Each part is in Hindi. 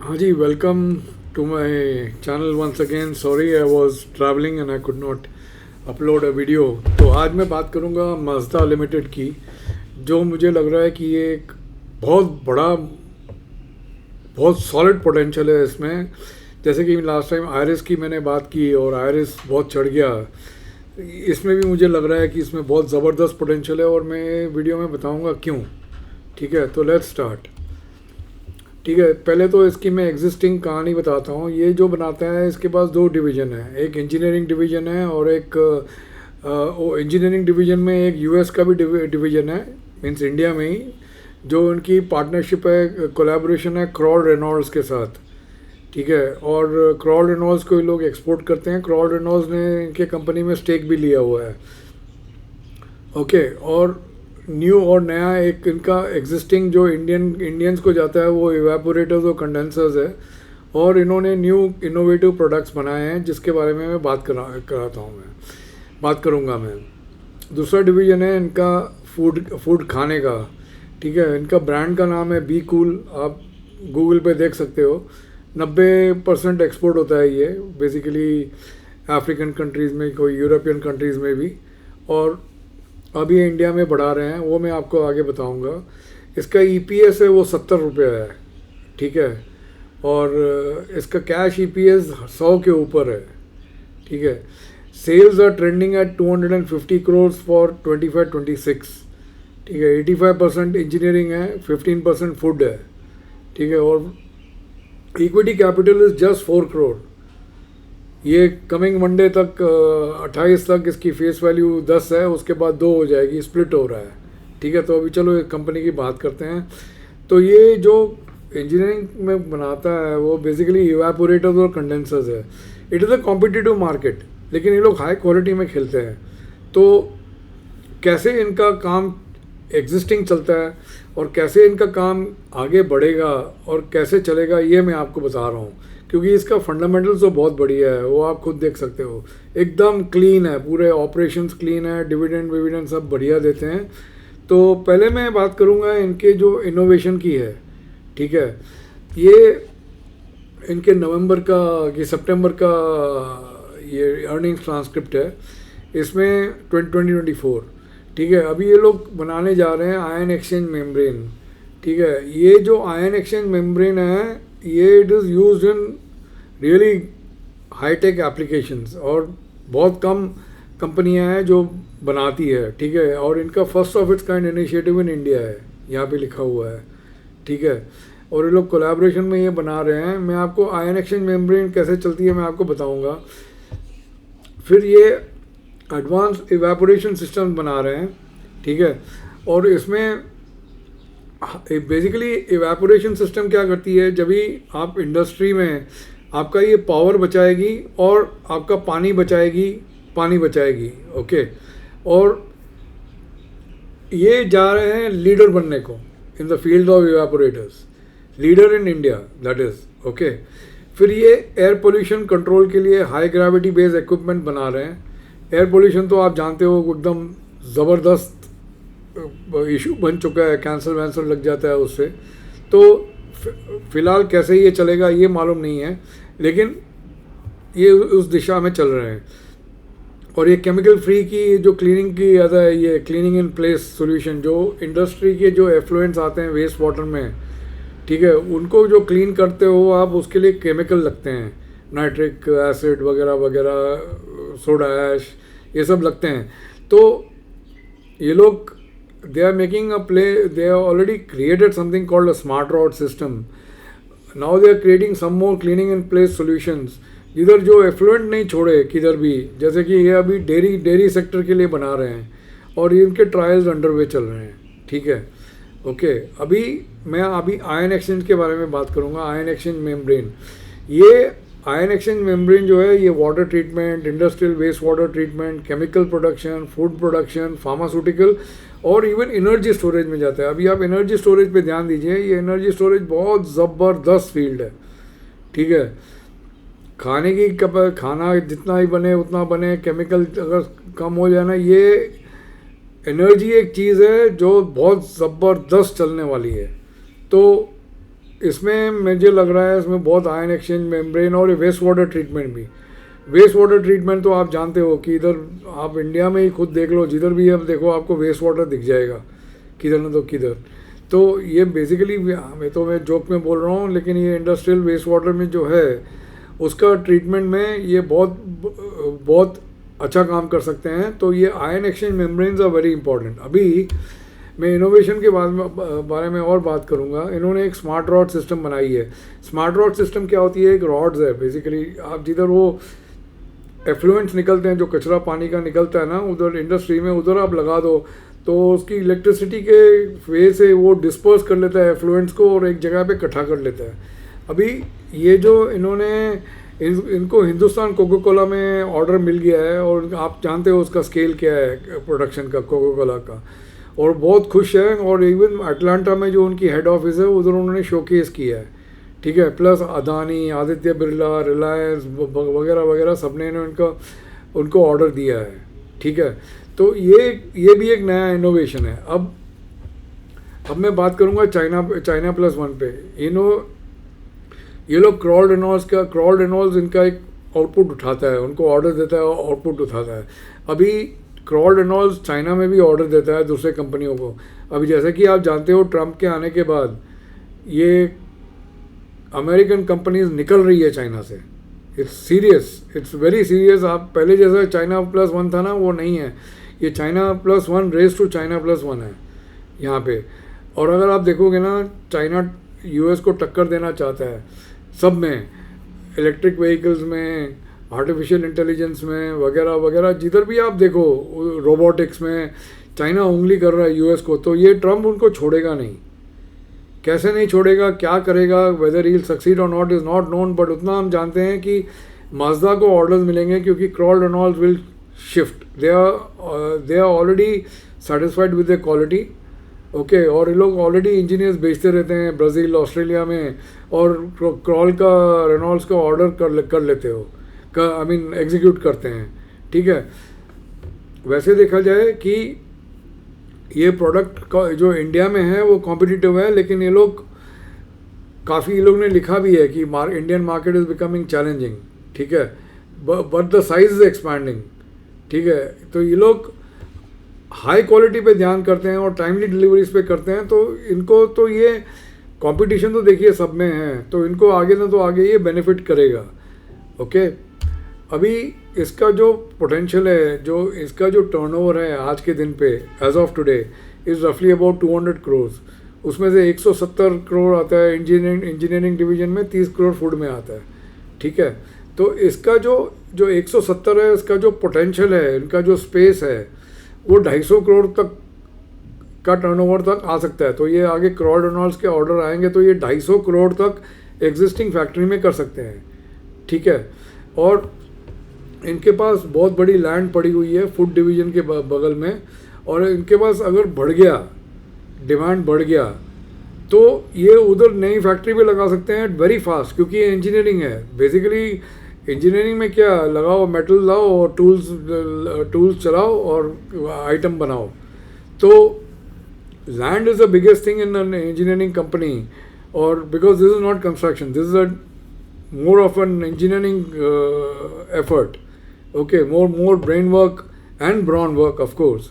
हाँ जी, welcome to my channel once again. Sorry I was travelling and I could not upload a video. तो आज मैं बात करूँगा माज़दा लिमिटेड की, जो मुझे लग रहा है कि ये एक बहुत बड़ा, बहुत सॉलिड पोटेंशियल है इसमें। जैसे कि लास्ट टाइम आयरिस की मैंने बात की और आयरिस बहुत चढ़ गया, इसमें भी मुझे लग रहा है कि इसमें बहुत ज़बरदस्त पोटेंशियल है और मैं वीडियो में बताऊँगा क्यों। ठीक है, तो लेट्स स्टार्ट। ठीक है, पहले तो इसकी मैं एग्जिस्टिंग कहानी बताता हूँ। ये जो बनाता है इसके पास दो डिवीज़न है, एक इंजीनियरिंग डिवीज़न है और एक वो इंजीनियरिंग डिवीज़न में एक यूएस का भी डिवीज़न है, मीन्स इंडिया में ही। जो उनकी पार्टनरशिप है, कोलैबोरेशन है क्रॉल रेनॉल्ड्स के साथ। ठीक है, और क्रॉल रेनॉल्ड्स को ये लोग एक्सपोर्ट करते हैं। क्रॉल रेनॉल्ड्स ने इनके कंपनी में स्टेक भी लिया हुआ है। ओके, और न्यू और नया एक इनका एग्जिस्टिंग जो इंडियंस को जाता है वो इवेपोरेटर्स और कंडेंसर्स है, और इन्होंने न्यू इनोवेटिव प्रोडक्ट्स बनाए हैं जिसके बारे में मैं कराता हूँ, मैं बात करूँगा। मैं दूसरा डिवीज़न है इनका फूड खाने का। ठीक है, इनका ब्रांड का नाम है बी कूल, आप गूगल पे देख सकते हो। 90% एक्सपोर्ट होता है ये बेसिकली अफ्रीकन कंट्रीज़ में, कोई यूरोपियन कंट्रीज़ में भी, और अभी इंडिया में बढ़ा रहे हैं, वो मैं आपको आगे बताऊंगा। इसका ईपीएस है वो 70 रुपये है। ठीक है, और इसका कैश ईपीएस 100 के ऊपर है। ठीक है, sales are trending at 250 crore for 25-26। ठीक है, 85% इंजीनियरिंग है, 15% फूड है। ठीक है, और equity capital is just 4 crore. ये कमिंग मंडे तक 28 तक इसकी फेस वैल्यू 10 है, उसके बाद 2 हो जाएगी, स्प्लिट हो रहा है। ठीक है, तो अभी चलो कंपनी की बात करते हैं। तो ये जो इंजीनियरिंग में बनाता है वो बेसिकली इवेपोरेटर्स और कंडेंसर्स है। It is a competitive market, लेकिन ये लोग हाई क्वालिटी में खेलते हैं। तो कैसे इनका काम एग्जिस्टिंग चलता है और कैसे इनका काम आगे बढ़ेगा और कैसे चलेगा, ये मैं आपको बता रहा हूँ, क्योंकि इसका फंडामेंटल्स तो बहुत बढ़िया है, वो आप खुद देख सकते हो। एकदम क्लीन है, पूरे ऑपरेशंस क्लीन है, डिविडेंड विविडेंड सब बढ़िया देते हैं। तो पहले मैं बात करूँगा इनके जो इनोवेशन की है। ठीक है, ये इनके नवंबर का कि सितंबर का ये अर्निंग्स ट्रांसक्रिप्ट है, इसमें 2024। ठीक है, अभी ये लोग बनाने जा रहे हैं आयन एक्सचेंज मेम्ब्रेन। ठीक है, ये जो आयन एक्सचेंज मेम्ब्रेन है ये it is use in really high tech applications, और बहुत कम कंपनियां हैं जो बनाती है। ठीक है, और इनका first of its kind initiative in India है, यहाँ पे लिखा हुआ है। ठीक है, और ये लोग कोलैबोरेशन में ये बना रहे हैं। मैं आपको आयन एक्सचेंज मेम्ब्रेन कैसे चलती है मैं आपको बताऊंगा। फिर ये एडवांस इवेपोरेशन सिस्टम बना रहे हैं। ठीक है, और इसमें बेसिकली इवेपोरेशन सिस्टम क्या करती है, जब भी आप इंडस्ट्री में आपका ये पावर बचाएगी और आपका पानी बचाएगी। ओके, और ये जा रहे हैं लीडर बनने को in the field of evaporators, leader in India that is. Okay, फिर ये एयर पोल्यूशन कंट्रोल के लिए हाई ग्रेविटी बेस्ड इक्विपमेंट बना रहे हैं। एयर पोल्यूशन तो आप जानते हो एकदम ज़बरदस्त इशू बन चुका है, कैंसर वैंसर लग जाता है उससे। तो फिलहाल कैसे ये चलेगा ये मालूम नहीं है, लेकिन ये उस दिशा में चल रहे हैं। और ये केमिकल फ्री की जो क्लीनिंग की आता है, ये क्लीनिंग इन प्लेस सॉल्यूशन, जो इंडस्ट्री के जो एफ्लुएंट्स आते हैं वेस्ट वाटर में, ठीक है, उनको जो क्लीन करते हो आप, उसके लिए केमिकल लगते हैं, नाइट्रिक एसिड वगैरह वगैरह, सोडा ऐश, ये सब लगते हैं। तो ये लोग they are making a play, they have already created something called a smart rod system. Now they are creating some more cleaning in place solutions, इधर जो एफ्लुएंट नहीं छोड़े किधर भी, जैसे कि ये अभी डेयरी सेक्टर के लिए बना रहे हैं और ये इनके ट्रायल्स अंडरवे चल रहे हैं। ठीक है, ओके, मैं आयन एक्सचेंज के बारे में बात करूँगा। आयन एक्सचेंज मेम्ब्रेन, ये आयन एक्सचेंज मेम्ब्रेन जो है ये water treatment, industrial waste water treatment, chemical production, food production, pharmaceutical और इवन एनर्जी स्टोरेज में जाता है। अभी आप एनर्जी स्टोरेज पे ध्यान दीजिए, ये एनर्जी स्टोरेज बहुत ज़बरदस्त फील्ड है। ठीक है, खाना जितना ही बने उतना बने, केमिकल अगर कम हो जाए ना, ये एनर्जी एक चीज़ है जो बहुत ज़बरदस्त चलने वाली है। तो इसमें मुझे लग रहा है इसमें बहुत आयन एक्सचेंज मेम्ब्रेन और वेस्ट वाटर ट्रीटमेंट भी। वेस्ट वाटर ट्रीटमेंट तो आप जानते हो कि इधर आप इंडिया में ही खुद देख लो, जिधर भी अब देखो आपको वेस्ट वाटर दिख जाएगा किधर ना तो किधर। तो ये बेसिकली मैं जोक में बोल रहा हूँ, लेकिन ये इंडस्ट्रियल वेस्ट वाटर में जो है उसका ट्रीटमेंट में ये बहुत बहुत अच्छा काम कर सकते हैं। तो ये ion exchange membranes are very important. अभी मैं इनोवेशन के बारे में और बात करूंगा। इन्होंने एक स्मार्ट रॉड सिस्टम बनाई है। स्मार्ट रॉड सिस्टम क्या होती है? एक रॉड्स है बेसिकली, आप जिधर वो एफ्लुएंट्स निकलते हैं, जो कचरा पानी का निकलता है ना उधर इंडस्ट्री में, उधर आप लगा दो तो उसकी इलेक्ट्रिसिटी के वे से वो डिस्पर्स कर लेता है एफ्लुएंट्स को और एक जगह पे इकट्ठा कर लेता है। अभी ये जो इन्होंने इनको हिंदुस्तान कोको कोला में ऑर्डर मिल गया है और आप जानते हो उसका स्केल क्या है प्रोडक्शन का कोको कोला का, और बहुत खुश है। और इवन अटलांटा में जो उनकी हेड ऑफिस है उधर उन्होंने शोकेस किया है, ठीक है। प्लस अदानी, आदित्य बिरला, रिलायंस वगैरह वगैरह सब ने उनको ऑर्डर दिया है, ठीक है। तो ये भी एक नया इनोवेशन है। अब मैं बात करूँगा चाइना प्लस वन पे। ये लोग क्रॉल रेनॉल्ड्स इनका एक आउटपुट उठाता है, उनको ऑर्डर देता है और आउटपुट उठाता है। अभी क्रॉल रेनॉल्ड्स चाइना में भी ऑर्डर देता है दूसरे कंपनियों को। अभी जैसे कि आप जानते हो ट्रंप के आने के बाद ये अमेरिकन कंपनीज निकल रही है चाइना से। It's serious, it's very serious. आप पहले जैसा चाइना प्लस वन था ना, वो नहीं है। ये China plus one race to China plus one है यहाँ पे। और अगर आप देखोगे ना, चाइना यूएस को टक्कर देना चाहता है सब में, इलेक्ट्रिक व्हीकल्स में, आर्टिफिशियल इंटेलिजेंस में वगैरह वगैरह, जिधर भी आप देखो रोबोटिक्स में चाइना उंगली कर रहा है यूएस को। तो ये ट्रम्प उनको छोड़ेगा नहीं। कैसे नहीं छोड़ेगा, क्या करेगा, वेदर ही सक्सीड और not is not known, but उतना हम जानते हैं कि माजदा को ऑर्डर्स मिलेंगे क्योंकि Kroll Reynolds will shift. They are already satisfied with the quality, okay. और ये लोग ऑलरेडी इंजीनियर्स भेजते रहते हैं ब्राज़ील, ऑस्ट्रेलिया में, और क्रॉल का रेनॉल्ड्स का ऑर्डर कर लेते हो, आई मीन एग्जीक्यूट करते हैं, ठीक है। वैसे देखा जाए कि ये प्रोडक्ट का जो इंडिया में है वो कॉम्पिटिटिव है, लेकिन ये लोग ने लिखा भी है कि Indian market is becoming challenging, ठीक है, but the size is expanding, ठीक है। तो ये लोग हाई क्वालिटी पे ध्यान करते हैं और टाइमली डिलीवरीज पे करते हैं। तो इनको तो ये कंपटीशन तो देखिए सब में है, तो इनको आगे ना तो आगे ये बेनिफिट करेगा, ओके। अभी इसका जो पोटेंशियल है, जो इसका जो टर्नओवर है आज के दिन पे एज ऑफ टुडे इज़ रफली अबाउट 200 करोड़। उसमें से 170 करोड़ आता है इंजीनियरिंग डिवीजन में, 30 करोड़ फूड में आता है, ठीक है। तो इसका जो 170 है, इसका जो पोटेंशियल है, इनका जो स्पेस है, वो 250 करोड़ तक का टर्नओवर तक आ सकता है। तो ये आगे क्रॉल रेनॉल्ड्स के ऑर्डर आएंगे तो ये 250 करोड़ तक एग्जिस्टिंग फैक्ट्री में कर सकते हैं, ठीक है। और इनके पास बहुत बड़ी लैंड पड़ी हुई है फूड डिवीजन के बगल में, और इनके पास अगर बढ़ गया, डिमांड बढ़ गया, तो ये उधर नई फैक्ट्री भी लगा सकते हैं वेरी फास्ट, क्योंकि ये इंजीनियरिंग है। बेसिकली इंजीनियरिंग में क्या, लगाओ, मेटल लाओ और टूल्स चलाओ और आइटम बनाओ। तो लैंड is the biggest thing in an engineering company, और because this is not construction, this is a more of an engineering effort, okay, more brain work and brawn work of course।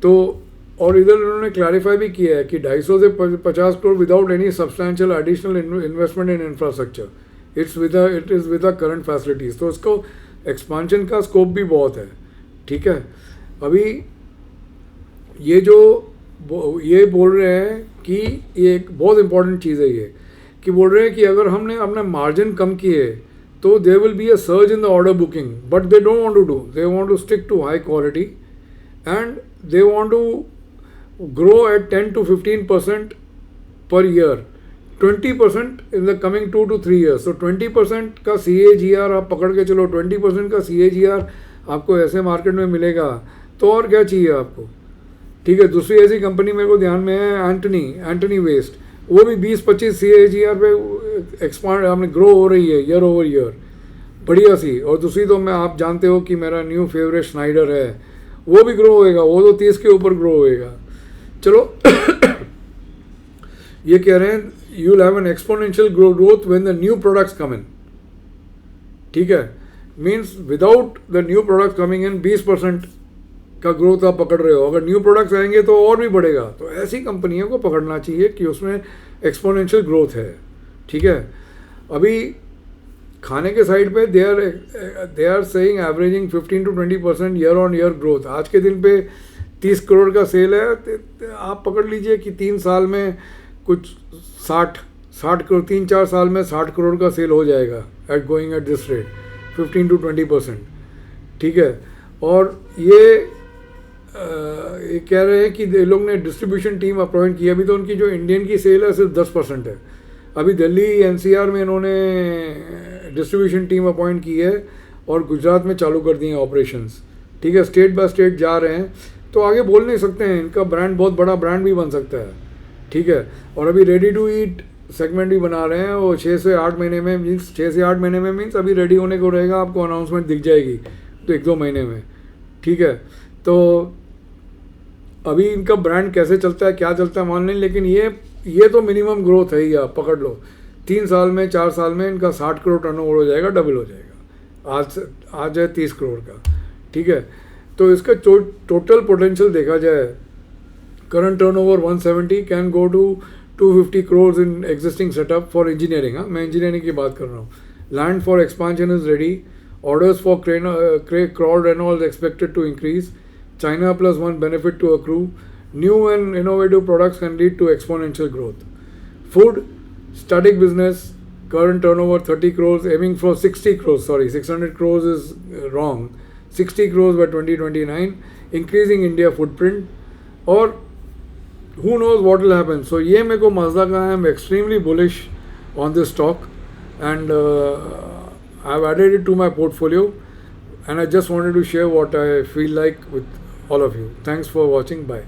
तो और इधर उन्होंने क्लैरिफाई भी किया है कि 250 से 50 crore without any substantial additional investment in infrastructure, it is with the current facilities. तो इसको एक्सपांशन का स्कोप भी बहुत है, ठीक है। अभी ये बोल रहे हैं कि ये एक बहुत इंपॉर्टेंट चीज़ है ये, कि बोल रहे हैं कि अगर हमने अपना मार्जिन कम किए तो there will be a surge in the order booking, but they don't want to do, they want to stick to high quality and they want to grow at 10 to 15% per year, 20% in the coming 2 to 3 years। तो 20% का CAGR आप पकड़ के चलो, 20% का CAGR आपको ऐसे मार्केट में मिलेगा तो और क्या चाहिए आपको, ठीक है। दूसरी ऐसी कंपनी मेरे को ध्यान में है एंटनी वेस्ट, वो भी 20-25 CAGR पे एक्सपांड आपने ग्रो हो रही है ईयर ओवर ईयर, बढ़िया सी। और दूसरी तो आप जानते हो कि मेरा न्यू फेवरेट स्नाइडर है, वो भी ग्रो होएगा, वो तो 30 के ऊपर ग्रो होएगा। चलो ये कह रहे हैं you will have an exponential growth when the new products come in. ठीक है, means without the new products coming in 20% का ग्रोथ आप पकड़ रहे हो. अगर न्यू प्रोडक्ट्स आएंगे तो और भी बढ़ेगा. तो ऐसी कंपनियों को पकड़ना चाहिए कि उसमें एक्सपोनेंशियल ग्रोथ है. ठीक है, अभी खाने के साइड पे they are saying averaging 15 to 20% year on year growth. आज के दिन पे 30 करोड़ का सेल है. आप पकड़ लीजिए कि 3 साल में कुछ 60 करोड़, 3-4 साल में 60 करोड़ का सेल हो जाएगा at going at this rate, 15 to 20%. ठीक है, और ये कह रहे हैं कि ये लोग ने डिस्ट्रीब्यूशन टीम अपॉइंट की. अभी तो उनकी जो इंडियन की सेल है सिर्फ 10% है. अभी दिल्ली एनसीआर में इन्होंने डिस्ट्रीब्यूशन टीम अपॉइंट की है और गुजरात में चालू कर दिए हैं ऑपरेशंस. ठीक है, स्टेट बाय स्टेट जा रहे हैं. तो आगे बोल नहीं सकते हैं, इनका ब्रांड बहुत बड़ा ब्रांड भी बन सकता है. ठीक है, और अभी रेडी टू ईट सेगमेंट भी बना रहे हैं. वो 6 से 8 महीने में मीन्स अभी रेडी होने को रहेगा. आपको अनाउंसमेंट दिख जाएगी तो 1-2 महीने में. ठीक है, तो अभी इनका ब्रांड कैसे चलता है, क्या चलता है मान लें, लेकिन ये तो मिनिमम ग्रोथ है ही. आप पकड़ लो 3 साल में 4 साल में इनका 60 करोड़ टर्नओवर हो जाएगा, डबल हो जाएगा. आज है 30 करोड़ का. ठीक है, तो इसका टोटल पोटेंशियल देखा जाए, current turnover 170 can go to 250 crore in existing setup for engineering. मैं इंजीनियरिंग की बात कर रहा हूँ. Land for expansion is ready. Orders for Kroll Reynold expected to increase. China +1 benefit to accrue. New and innovative products can lead to exponential growth. Food, static business, current turnover 30 crores, aiming for 60 crores. Sorry, 600 crores is wrong. 60 crores by 2029, increasing India footprint. Or who knows what will happen. So ये मेरे को Mazda का है. I am extremely bullish on this stock and I have added it to my portfolio. And I just wanted to share what I feel like with all of you. Thanks for watching. Bye.